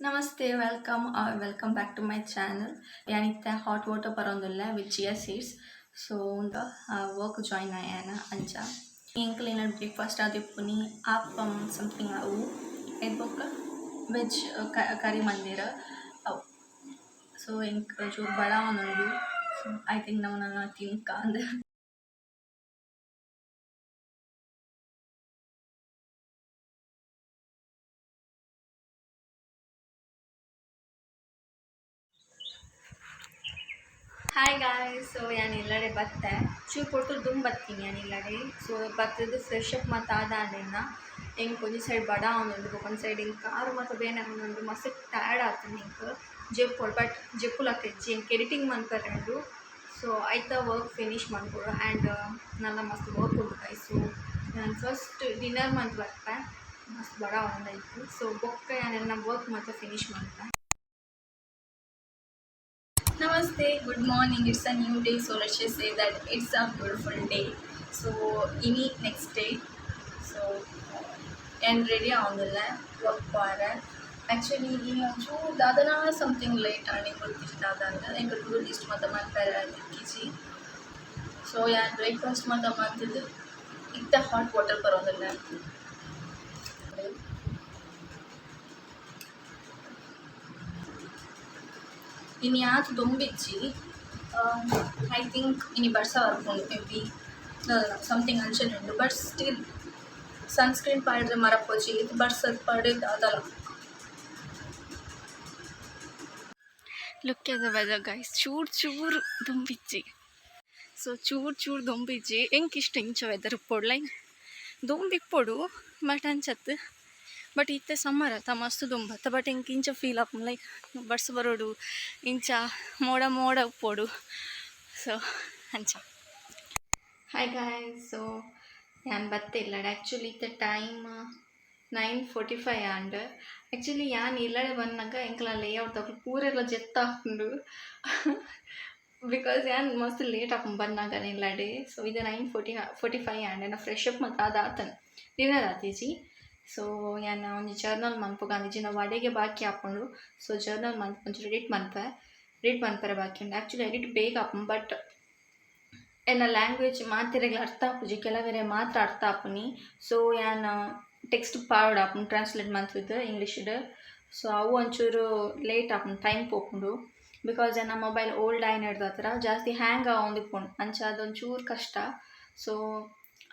Namaste, welcome back to my channel. Yanita hot water parandulla with chia seeds. So the work join ayana anja. Incline breakfast adipuni appam something avu. Edboka veg curry mandira. Avu. So ink jo bada onundu. So I think now nana think and Hi guys, so yanillade batte. Chu portu dum batತೀನಿ yanillade. So battದು fresh up ಮತ್ತು ಆದಾಡಿನ ಹೆಂಗೆ ಒಂದು side ಬಡ ಅವನೊಂದು ಒಂದು side ಹಿಂಗೆ ಕಾರು ಮತ್ತು ಬೇನೆ ಅವನೊಂದು ಮಸ್ತ್ ಟಯರ್ಡ್ ಆಗ್ತದೆ ಹಿಂಗೆ ಜೆಪ್ಪು ಬಟ್ ಜೆಪ್ಪುಲ್ ಆಗ್ತೈತಿ ಹಿಂಗೆ ಎಡಿಟಿಂಗ್ ಮಾಡ್ತಾರೆ ಸೊ ಆಯ್ತಾ ವರ್ಕ್ ಫಿನಿಶ್ ಮಾಡ್ಕೊಡು ಆ್ಯಂಡ್ ನನ್ನ ಮಸ್ತ್ ವರ್ಕ್ ಉಂಟು ಸೊ ನಾನು ಫಸ್ಟ್ ಡಿನ್ನರ್ ಮಂತ್ ಬರ್ತೆ ಮಸ್ತ್ ಬಡ ಒಂದಾಯ್ತು ಸೊ ಬೊಕ್ಕ ನನ್ನ ವರ್ಕ್ ಮತ್ತು ಫಿನಿಶ್ ಮಾಡ್ತೆ. Namaste, good morning. It's a new day, so let's just say that it's a beautiful day. So, ini next day. So, and ready on the land, work para. Actually, in June, dadana something late and it would be dadana. I could do list mataman para kichi. So, yeah, breakfast mataman did it the hot water per on the land. ini yath dombichi I think ini barsa varpund maybe something mentioned but still sunscreen padre marapochi it barsa pade adala. Look at the weather guys, ಚೂರ್ ದುಂಬಿಚ್ಚಿ so ಚೂರ್ ದುಂಬಿಚ್ಚಿ ಹೆಂಗೆ ಇಷ್ಟ ಇಂಚ weather ಪೊಡು like ದುಂಬಿಪ್ಪೊಡು but ಅಂಚತ್ತು but ಇತ್ತೆ summer ಆತ ಮಸ್ತ್ ದುಂಬತ್ತ but ಹೆಂಗೆ ಇಂಚ ಫೀಲ್ ಆಪ್ ಲೈಕ್ ಬರ್ಸ್ ಬರೋಡು ಇಂಚ ಮೋಡ ಉಪ್ಪೋಡು ಸೊ ಅಂಚ. ಹಾಯ್ ಗಾಯ್ಸ್, ಸೊ ನಾನು ಬತ್ತಿಲ್ಲ ಆ್ಯಕ್ಚುಲಿ ಇತ್ತೆ ಟೈಮ್ 9:45 ಆ್ಯಂಡ್ ಆ್ಯಕ್ಚುಲಿ ಯಾನ್ ಇಲ್ಲಡೆ ಬಂದಾಗ ಎಂಕಲ ಲೇಔಟ್ ತಗೊಂಡು ಪೂರೆಲ್ಲ ಜೆತ್ತ ಹಾಕೊಂಡು ಬಿಕಾಸ್ ಯಾನ್ ಮಸ್ತ್ ಲೇಟ್ ಹಾಕೊಂಡು ಬಂದಾಗ ಇಲ್ಲಡೆ ಸೊ ಇದು 9:45 ಆ್ಯಂಡ್ ನಾನು ಫ್ರೆಶ್ ಅಪ್ ಮತ್ತು ಅದು ಆತನ ಡಿನ್ನರ್ ಆತೀಜಿ. ಸೊ ನಾನು ಒಂದು ಜರ್ನಲ್ ಮನ್ಪು ಗಾಂಧೀಜಿ ನಾವು ಅಡೆಗೆ ಬಾಕಿ ಹಾಕ್ಕೊಂಡು ಸೊ ಜರ್ನಲ್ ಮನ್ಪು ಒಂಚೂರು ಎಡಿಟ್ ಮನ್ಪರೆ ಬಾಕಿ ಉಂಟು ಆ್ಯಕ್ಚುಲಿ ಎಡಿಟ್ ಬೇಗ ಹಾಪು ಬಟ್ ಎನ್ನ ಲ್ಯಾಂಗ್ವೇಜ್ ಮಾತಿರೆಗ್ಲ ಅರ್ಥ ಆಪುಜಿ ಕೆಲವರೆ ಮಾತ್ರ ಅರ್ಥ ಆಪುನಿ ಸೊ ಯಾನ್ ಟೆಕ್ಸ್ಟ್ ಪಾಡ್ ಆಪುಂಡು ಟ್ರಾನ್ಸ್ಲೇಟ್ ಮಾಡ್ತಿದ್ದು ಇಂಗ್ಲೀಷ್ಡು ಸೊ ಅವು ಒಂಚೂರು ಲೇಟ್ ಆಪುಂಡು ಟೈಮ್ ಪೋಪುಂಡು ಬಿಕಾಸ್ ನನ್ನ ಮೊಬೈಲ್ ಓಲ್ಡ್ ಆಯ್ನ ಹಿಡ್ದು ಹತ್ರ ಜಾಸ್ತಿ ಹ್ಯಾಂಗ್ ಆಗೊಂದಿಪ್ಪುಂಡು ಅಂಚ ಅದೊಂಚೂರು ಕಷ್ಟ. ಸೊ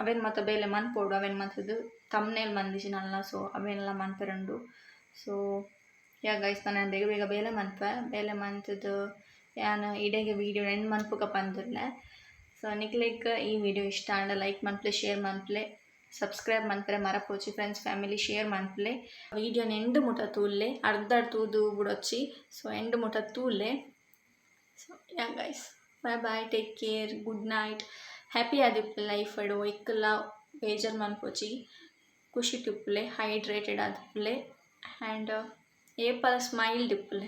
ಅವೇನು ಮತ್ತು ಬೇಲೆ ಮನ್ಪೋಡು ಅವೇನು ಮತ್ತದು ತಮ್ನೇಲ್ ಮಂದಿಜಿನಲ್ಲ ಸೊ ಅವೇನೆಲ್ಲ ಮನ್ಪೆರಂಡು. ಸೊ ಯಾ ಗೈಸ್ ನಾನು ಬೇಗ ಬೇಲೆ ಮನ್ತದ್ದು ಯಾನು ಇಡೆಗೆ ವೀಡಿಯೋ ಎಂಡ್ ಮನ್ಪುಗ ಬಂದಿಲ್ಲ. ಸೊ ನಿಕ್ಲಿಕ್ಕೆ ಈ ವಿಡಿಯೋ ಇಷ್ಟ ಅಂಡ ಲೈಕ್ ಮನ್ಪ್ಲೆ ಶೇರ್ ಮನ್ಪ್ಲೆ ಸಬ್ಸ್ಕ್ರೈಬ್ ಮನ್ಪರೆ ಮರಪೋಚಿ ಫ್ರೆಂಡ್ಸ್ ಫ್ಯಾಮಿಲಿ ಶೇರ್ ಮನ್ಪ್ಲೆ ವೀಡಿಯೋನ ಎಂಡ್ ಮುಟ ತೂಲ್ಲೆ ಅರ್ಧ ತೂದು ಬಿಡೊಚ್ಚಿ ಸೊ ಎಂಡ್ ಮುಟ ತೂಲ್ಲೆ. So yeah guys bye take care good night happy ಆದಿಪ್ಪಲೆ ಲೈಫ್ ಅಡು ಇಕ್ಕಲ್ಲ ಬೇಜಾರು ಮನ್ಪೋಚಿ ಖುಷಿ ಟಿಪ್ಪಲೆ ಹೈಡ್ರೇಟೆಡ್ ಆದಿಪ್ಪಲೆ ಆ್ಯಂಡ್ ಏಪಲ ಸ್ಮೈಲ್ ಟಿಪ್ಪಲೆ.